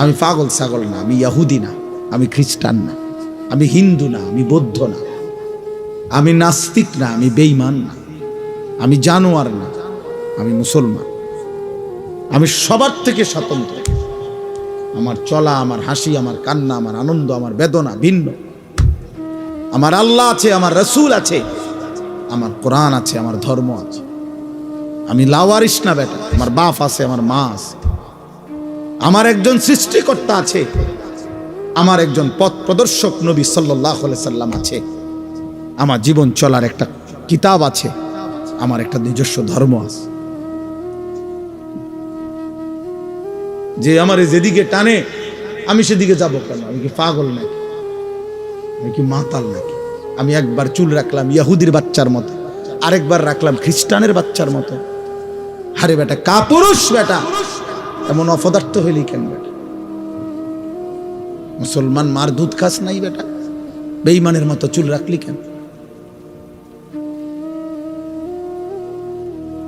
আমি পাগল ছাগল না, আমি ইহুদি না, আমি খ্রিস্টান না, আমি হিন্দু না, আমি বৌদ্ধ না, আমি নাস্তিক না, আমি বেঈমান না, আমি জানোয়ার না, আমি মুসলমান। আমি সবার থেকে স্বতন্ত্র। আমার চলা, আমার হাসি, আমার কান্না, আমার আনন্দ, আমার বেদনা ভিন্ন। আমার আল্লাহ আছে, আমার রসুল আছে, আমার কোরআন আছে, আমার ধর্ম আছে। আমি লাওয়ারিস না বেটা, আমার বাপ আছে, আমার মা আছে, আমার একজন সৃষ্টিকর্তা আছে, আমার একজন পথ প্রদর্শক নবী সাল্লাল্লাহু আলাইহি সাল্লাম আছে, আমার জীবন চলার একটা কিতাব আছে, আমার একটা নিজস্ব ধর্ম আছে। যে আমার যেদিকে টানে আমি সেদিকে যাব কেন? আমি কি পাগল নাকি? আমি কি মাতাল নাকি? আমি একবার চুল রাখলাম ইহুদির বাচ্চার মতো, আরেকবার রাখলাম খ্রিস্টানের বাচ্চার মতো। আরে বেটা, কাপুরুষ বেটা, এমন অপদার্থ হইলি কেন বেটা? মুসলমান মার দুধ খাস নাই বেটা? বেঈমানের মতো চুল রাখলি কেন?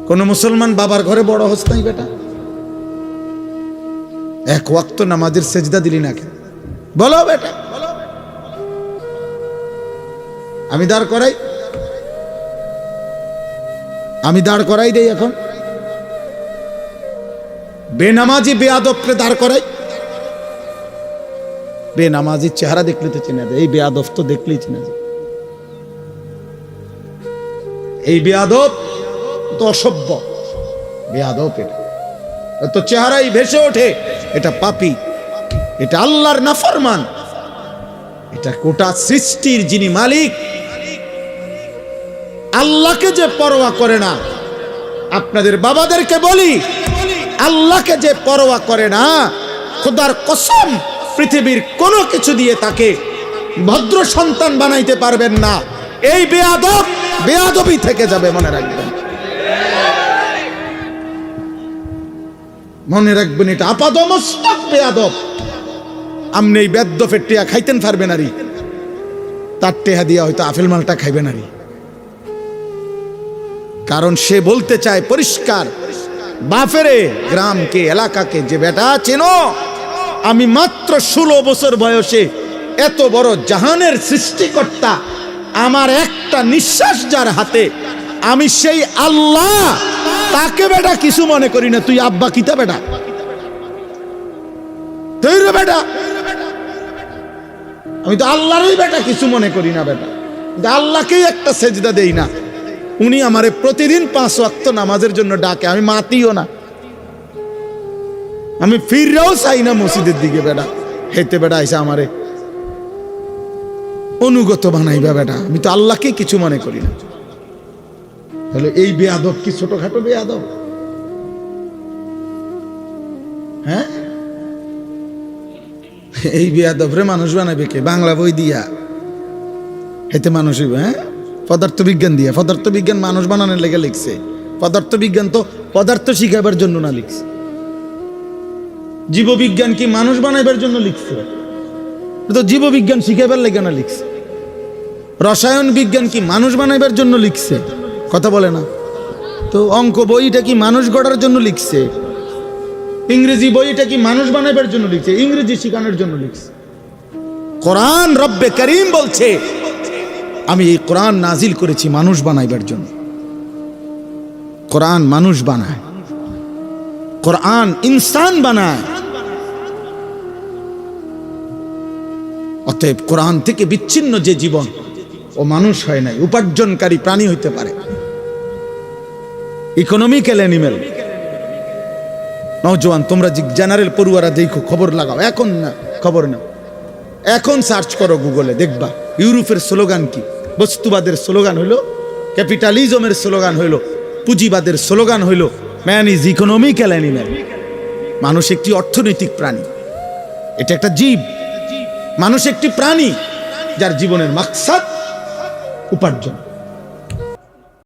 কোন মুসলমান বাবার ঘরে বড় হস নাই বেটা? এক ওয়াক্ত নামাজের সেজদা দিলি না কেন? বলো বেটা। আমি দাঁড় করাই দেই এখন। বেনামাজি বেয়াদবকে দাঁড় করাই। বেনামাজির চেহারা দেখলে তো চেনা যায়, এই বেয়াদব তো দেখলেই চেনা যায়। এই বেয়াদব তো অসভ্য বেয়াদব, এটা তো চেহারাই ভেসে ওঠে এটা পাপী, এটা আল্লাহর নাফরমান, এটা গোটা সৃষ্টির যিনি মালিক আল্লাহকে যে পরোয়া করে না। আপনাদের বাবাদেরকে বলি, আল্লাহকে যে পরোয়া করে না, খোদার কসম পৃথিবীর কোনো কিছু দিয়ে তাকে ভদ্র সন্তান বানাইতে পারবেন না। এই বেয়াদব বেয়াদবই থেকে যাবে, মনে রাখবেন। মনে রাখবেন, এটা আপাদমস্তক বেয়াদব। আমনি এই বেদ্যফের টেয়া খাইতেন পারবেন আরি, তার টেহা দিয়া হয়তো আপেল মালটা খাইবেন আরি। কারণ সে বলতে চায় পরিষ্কার, বাফেরে গ্রামকে এলাকাকে, যে বেটা চেনো, আমি মাত্র 16 বছর বয়সে এত বড় জাহানের সৃষ্টিকর্তা, আমার একটা নিঃশ্বাস যার হাতে, আমি সেই আল্লাহ, তাকে বেটা কিছু মনে করি না। তুই আব্বা কিতা বেটা? তুই রে বেটা, আমি তো আল্লাহরই বেটা কিছু মনে করি না বেটা। আল্লাহকেই একটা সেজদা দেই না। উনি আমারে প্রতিদিন 5 ওয়াক্ত নামাজের জন্য ডাকে, আমি মাতিও না, আমি ফিররেও চাই না মসজিদের দিকে বেটা। হেতে বেটা আইসা আমারে অনুগত বানাইবা বেটা, আমি তো আল্লাহকে কিছু মনে করি না। তাহলে এই বেয়াদব কি ছোটখাটো বেয়াদব? হ্যাঁ, এই বেয়াদব রে মানুষ বানাবে কে? বাংলা বই দিয়া হেতে মানুষ হইবে? হ্যাঁ, পদার্থ বিজ্ঞান দিয়া। পদার্থ বিজ্ঞান মানুষ বানানোর লেগে লিখছে। পদার্থ বিজ্ঞান তো পদার্থ শিখাবার জন্য না লিখছে। জীববিজ্ঞান কি মানুষ বানাইবার জন্য লিখছে? তো জীববিজ্ঞান শিখাবার লেগে না লিখছে। রসায়ন বিজ্ঞান কি মানুষ বানাইবার জন্য লিখছে? কথা বলে না তো। অঙ্ক বইটা কি মানুষ গড়ার জন্য লিখছে? ইংরেজি বইটা কি মানুষ বানাইবার জন্য লিখছে? ইংরেজি শিখানোর জন্য লিখছে। কোরআন রব্বে করিম বলছে, আমি এই কোরআন নাজিল করেছি মানুষ বানাইবার জন্য। কোরআন মানুষ বানায়, কোরআন ইনসান বানায়। অতএব কোরআন থেকে বিচ্ছিন্ন যে জীবন, ও মানুষ হয় নাই, উপার্জনকারী প্রাণী হইতে পারে, ইকোনমিক্যাল অ্যানিমেল। নওজোয়ান তোমরা জেনারেল পড়ুয়ারা দেখো, খবর লাগাও এখন না, খবর না, এখন সার্চ করো গুগলে, দেখবা ইউরোপের স্লোগান কি। বস্তুবাদের স্লোগান হইল, ক্যাপিটালিজমের স্লোগান হইল, পুঁজিবাদের স্লোগান হইল ম্যান ইজ ইকোনমিক্যাল অ্যানিমেল। মানুষ একটি অর্থনৈতিক প্রাণী, এটা একটা জীব। মানুষ একটি প্রাণী যার জীবনের মাকসাদ উপার্জন।